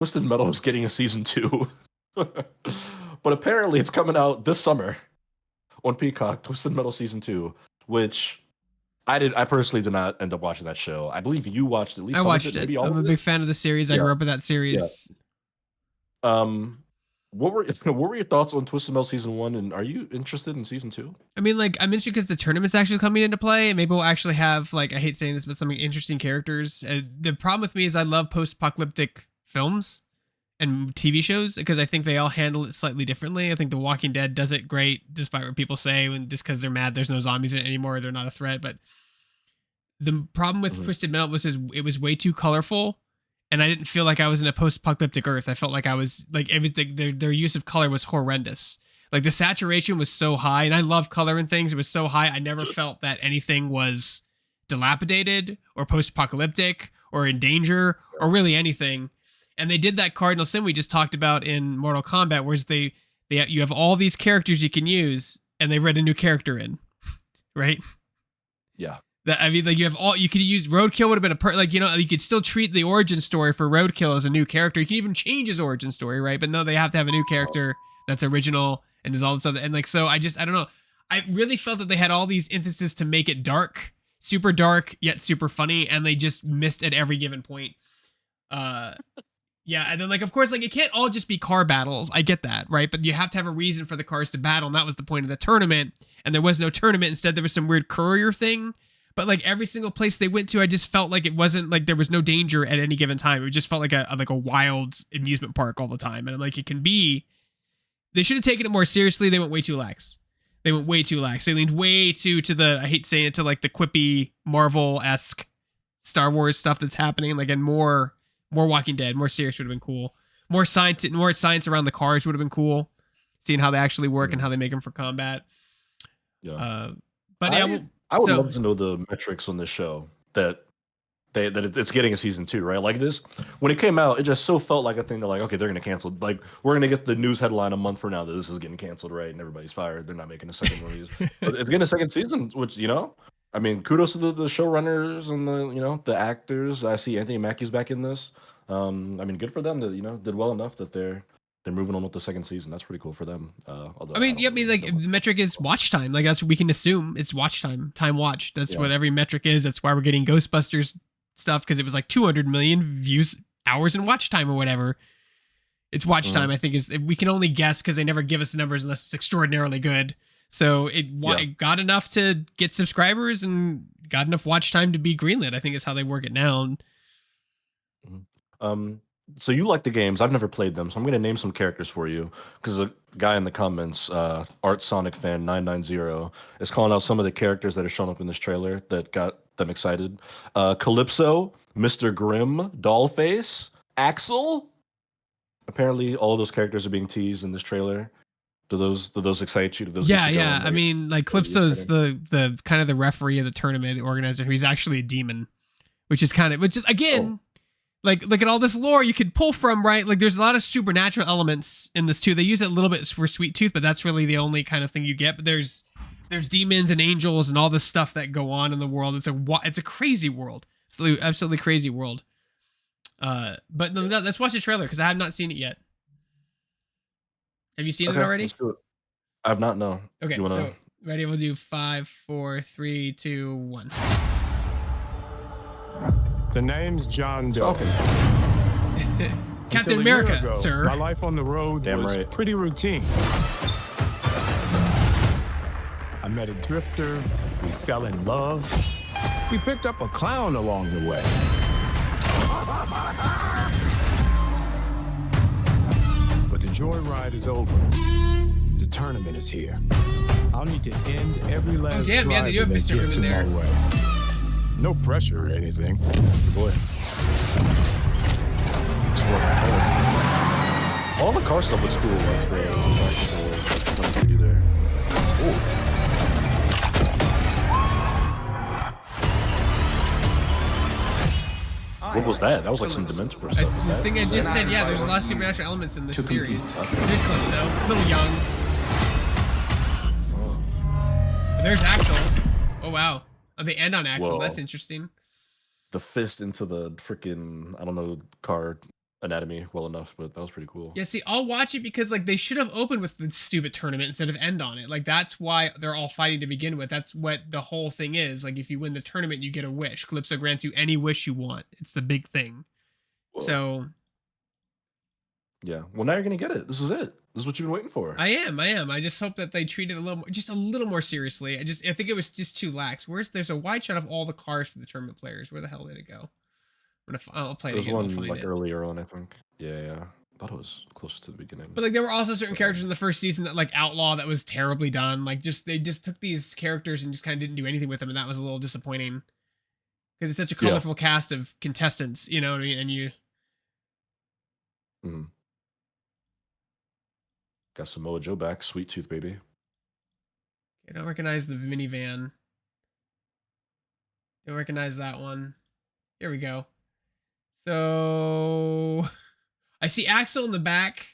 Twisted Metal is getting a season 2. But apparently it's coming out this summer on Peacock, Twisted Metal season 2, which I personally did not end up watching that show. I believe you watched at least I some watched of it, it. maybe all I'm a of big it. fan of the series. I grew up with that series. What were your thoughts on Twisted Metal season 1, and are you interested in season 2? I mean, like, I'm interested because the tournament's actually coming into play. Maybe we'll actually have, like, I hate saying this, but some interesting characters. The problem with me is I love post-apocalyptic films and TV shows because I think they all handle it slightly differently. I think The Walking Dead does it great, despite what people say, when just because they're mad there's no zombies in it anymore, they're not a threat. But the problem with Twisted Metal was it was way too colorful, and I didn't feel like I was in a post-apocalyptic Earth. I felt like I was like everything. Their use of color was horrendous. Like the saturation was so high, and I love color and things. It was so high. I never felt that anything was dilapidated or post-apocalyptic or in danger or really anything. And they did that cardinal sin we just talked about in Mortal Kombat, whereas you have all these characters you can use, and they read a new character in, right? Yeah. I mean, like you could use Roadkill would have been you could still treat the origin story for Roadkill as a new character. You can even change his origin story, right? But no, they have to have a new character that's original and does all this other, and like, so I don't know. I really felt that they had all these instances to make it dark, super dark, yet super funny, and they just missed at every given point. Yeah, and then like, of course, like it can't all just be car battles. I get that, right? But you have to have a reason for the cars to battle, and that was the point of the tournament. And there was no tournament. Instead, there was some weird courier thing. But like every single place they went to, I just felt like it wasn't like there was no danger at any given time. It just felt like a wild amusement park all the time. And I'm like, it can be. They should have taken it more seriously. They went way too lax. They leaned way too to the, I hate saying it, to like the quippy Marvel-esque Star Wars stuff that's happening. Like, and more Walking Dead, more serious would have been cool. More science around the cars would have been cool. Seeing how they actually work and how they make them for combat. Yeah. But I would love to know the metrics on this show that it's getting a season 2, right? Like this, when it came out, it just so felt like a thing. They're like, okay, they're gonna cancel. Like we're gonna get the news headline a month from now that this is getting canceled, right? And everybody's fired. They're not making a second release. But it's getting a second season, which I mean, kudos to the showrunners and the actors. I see Anthony Mackie's back in this. I mean, good for them that did well enough that they're moving on with the second season. That's pretty cool for them. Although I mean, like the metric is watch time. Like that's what we can assume. It's watch time watched. That's what every metric is. That's why we're getting Ghostbusters stuff, because it was like 200 million views, hours, and watch time or whatever. It's watch time. I think we can only guess because they never give us the numbers unless it's extraordinarily good. So it got enough to get subscribers and got enough watch time to be greenlit. I think is how they work it now. So you like the games. I've never played them, so I'm going to name some characters for you because a guy in the comments, Art Sonic Fan 990, is calling out some of the characters that are shown up in this trailer that got them excited. Calypso, Mr. Grimm, Dollface, Axel. Apparently, all of those characters are being teased in this trailer. Do those excite you? Do those yeah. I mean, like Calypso's the kind of the referee of the tournament, the organizer, who's actually a demon, which is again. Like, look at all this lore you could pull from, right? Like, there's a lot of supernatural elements in this, too. They use it a little bit for Sweet Tooth, but that's really the only kind of thing you get. But there's demons and angels and all this stuff that go on in the world. It's a crazy world. It's absolutely crazy world. But no, let's watch the trailer, because I have not seen it yet. Have you seen it already? Let's do it. I have not, no. Okay, so, ready? We'll do 5, 4, 3, 2, 1. The name's John Doe. Captain America, sir. My life on the road was pretty routine. I met a drifter. We fell in love. We picked up a clown along the way. But the joyride is over. The tournament is here. I'll need to end every last drive they do have Mr. Grimm in there. No pressure or anything. Boy. All the car stuff was cool. Like the there. What was that? That was like some Dementor stuff. The thing I just said, there's a lot of supernatural elements in this series. There's Calypso, a little young. But there's Axel. Oh, wow. Oh, they end on Axel. Whoa. That's interesting. The fist into the freaking, I don't know, car anatomy well enough, but that was pretty cool. Yeah, see, I'll watch it because like they should have opened with the stupid tournament instead of end on it. Like that's why they're all fighting to begin with. That's what the whole thing is. Like if you win the tournament, you get a wish. Calypso grants you any wish you want. It's the big thing. Whoa. So yeah, well now you're gonna get it. This is it. This is what you've been waiting for. I am. I just hope that they treat it just a little more seriously. I think it was just too lax. There's a wide shot of all the cars for the tournament players. Where the hell did it go? I'll play it There's again. I'll one find like it. earlier on, I think. Yeah. I thought it was close to the beginning. But like there were also certain characters in the first season that like Outlaw that was terribly done. Like they just took these characters and just kind of didn't do anything with them, and that was a little disappointing. Because it's such a colorful cast of contestants, you know what I mean? And you got Samoa Joe back, Sweet Tooth baby. I don't recognize the minivan. Don't recognize that one. Here we go. So I see Axel in the back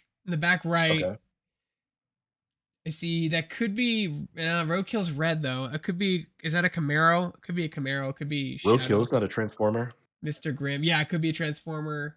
right. Okay. I see that could be Roadkill's red though. It could be. Is that a Camaro? It could be a Camaro. It could be Roadkill's not a Transformer. Mr. Grimm. Yeah, it could be a Transformer.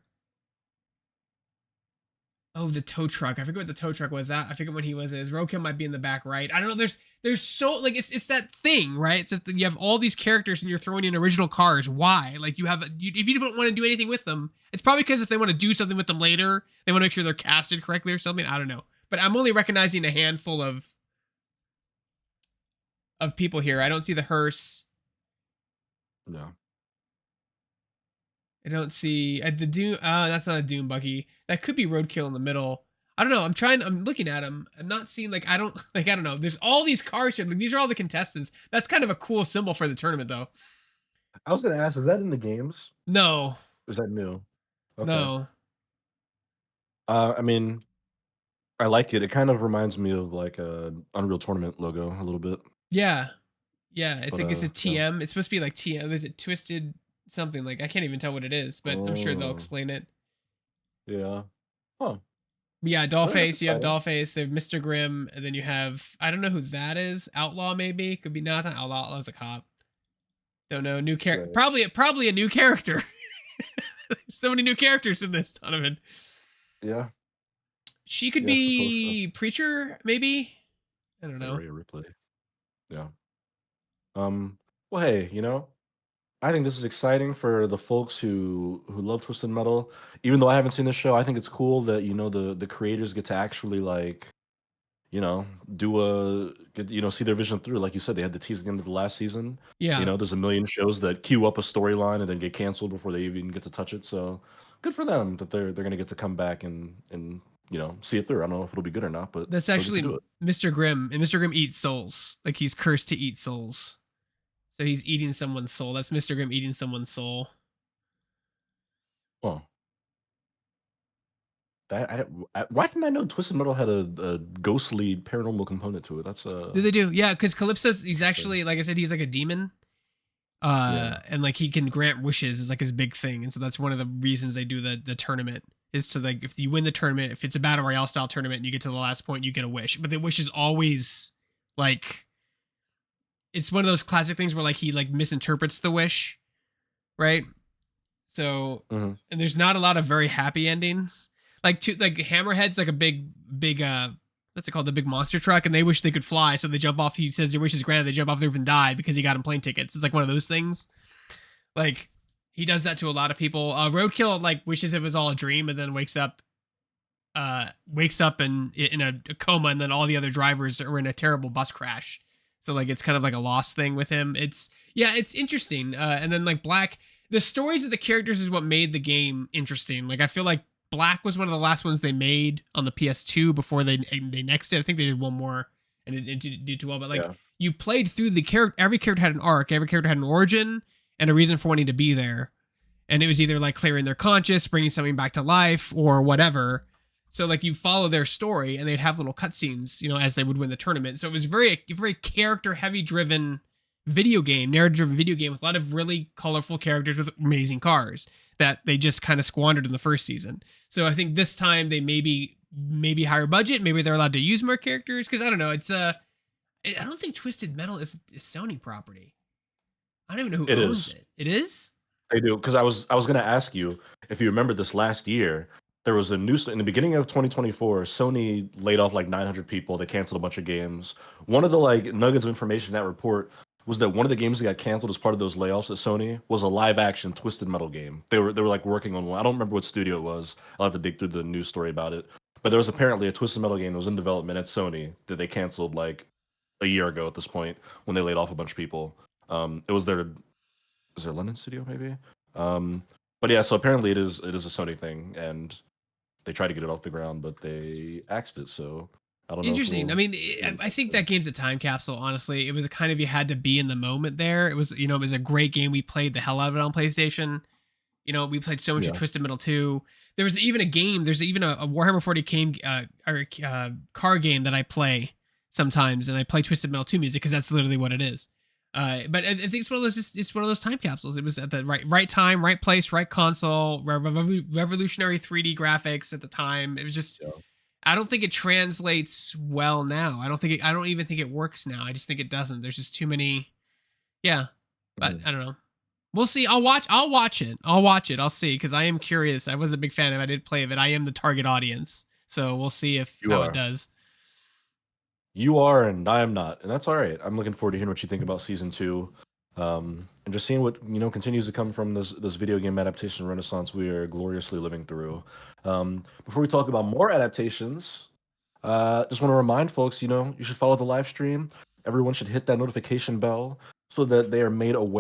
Oh, the tow truck. I forget what the tow truck was. That I forget when he was. His Roadkill might be in the back right. I don't know. There's so like it's that thing, right? It's just, you have all these characters and you're throwing in original cars. Why? Like if you don't want to do anything with them, it's probably because if they want to do something with them later, they want to make sure they're casted correctly or something. I don't know. But I'm only recognizing a handful of people here. I don't see the hearse. No. I don't see the Doom. That's not a Doom buggy. That could be Roadkill in the middle. I don't know. I'm looking at him. I'm not seeing I don't know. There's all these cars here. Like, these are all the contestants. That's kind of a cool symbol for the tournament, though. I was gonna ask, is that in the games? No. Is that new? Okay. No. I mean, I like it. It kind of reminds me of like a Unreal Tournament logo a little bit. Yeah. I think it's a TM. Yeah. It's supposed to be like TM. Is it Twisted something? Like I can't even tell what it is, but I'm sure they'll explain it. Yeah. Huh. Yeah, Dollface. You have Dollface. They have Mr. Grimm, and then you have I don't know who that is. Outlaw maybe could be. No, it's not Outlaw. Outlaw's a cop. Don't know. New character. Right. Probably a new character. So many new characters in this tournament. Yeah. She could be Preacher, maybe. I don't know. Rhea Ripley. Yeah. Well, hey, I think this is exciting for the folks who love Twisted Metal. Even though I haven't seen this show, I think it's cool that the creators get to actually see their vision through. Like you said, they had the tease at the end of the last season. Yeah. There's a million shows that queue up a storyline and then get canceled before they even get to touch it. So good for them that they're gonna get to come back and see it through. I don't know if it'll be good or not, but that's actually Mr. Grimm, and Mr. Grimm eats souls. Like he's cursed to eat souls. So he's eating someone's soul. That's Mr. Grimm eating someone's soul. Oh. Why didn't I know Twisted Metal had a ghostly paranormal component to it? That's Did they do? Yeah, because Calypso's he's actually, like I said, he's like a demon. And like he can grant wishes is like his big thing. And so that's one of the reasons they do the tournament is to like if you win the tournament, if it's a battle royale style tournament and you get to the last point, you get a wish. But the wish is always like it's one of those classic things where like he like misinterprets the wish, right? So and there's not a lot of very happy endings. Like Hammerhead's like a big what's it called, the big monster truck, and they wish they could fly, so they jump off. He says your wish is granted. They jump off the roof and die because he got him plane tickets. It's like one of those things. Like he does that to a lot of people. Roadkill like wishes it was all a dream and then wakes up in a coma, and then all the other drivers are in a terrible bus crash. So like it's kind of like a lost thing with him. It's interesting. And then like Black, the stories of the characters is what made the game interesting. Like I feel like Black was one of the last ones they made on the PS2 before they nexted. I think they did one more and it didn't do too well. But like you played through the character, every character had an arc, every character had an origin and a reason for wanting to be there. And it was either like clearing their conscience, bringing something back to life, or whatever. So like you follow their story, and they'd have little cutscenes, as they would win the tournament. So it was very character heavy driven video game, narrative driven video game with a lot of really colorful characters with amazing cars that they just kind of squandered in the first season. So I think this time they maybe higher budget, maybe they're allowed to use more characters, because I don't know. It's I don't think Twisted Metal is Sony property. I don't even know who owns it. It is? They do, because I was gonna ask you if you remember this last year. There was a news in the beginning of 2024. Sony laid off like 900 people. They canceled a bunch of games. One of the like nuggets of information in that report was that one of the games that got canceled as part of those layoffs at Sony was a live action Twisted Metal game. They were like working on one. I don't remember what studio it was. I'll have to dig through the news story about it. But there was apparently a Twisted Metal game that was in development at Sony that they canceled like a year ago at this point when they laid off a bunch of people. It was their is there London studio maybe? Um, but yeah, so apparently it is a Sony thing, and they tried to get it off the ground, but they axed it. So I don't know if Interesting. I we'll mean, see I think anything. that game's a time capsule. Honestly, it was a kind of you had to be in the moment there. It was, it was a great game. We played the hell out of it on PlayStation. We played so much of Yeah, Twisted Metal 2. There was even a game. There's even a Warhammer 40 game car game that I play sometimes, and I play Twisted Metal 2 music because that's literally what it is. But I think it's one of those. It's one of those time capsules. It was at the right time, right place, right console, revolutionary 3D graphics at the time. It was just. yeah. I don't think it translates well now. I don't even think it works now. I just think it doesn't. There's just too many. Yeah, but Mhm. I don't know. We'll see. I'll watch it. I'll watch it. I'll see because I am curious. I was a big fan of it. I did play of it. I am the target audience. So we'll see if You how it are. does. You are, and I am not, and that's all right. I'm looking forward to hearing what you think about season two, and just seeing what continues to come from this video game adaptation renaissance we are gloriously living through. Before we talk about more adaptations, just want to remind folks, you should follow the live stream. Everyone should hit that notification bell so that they are made aware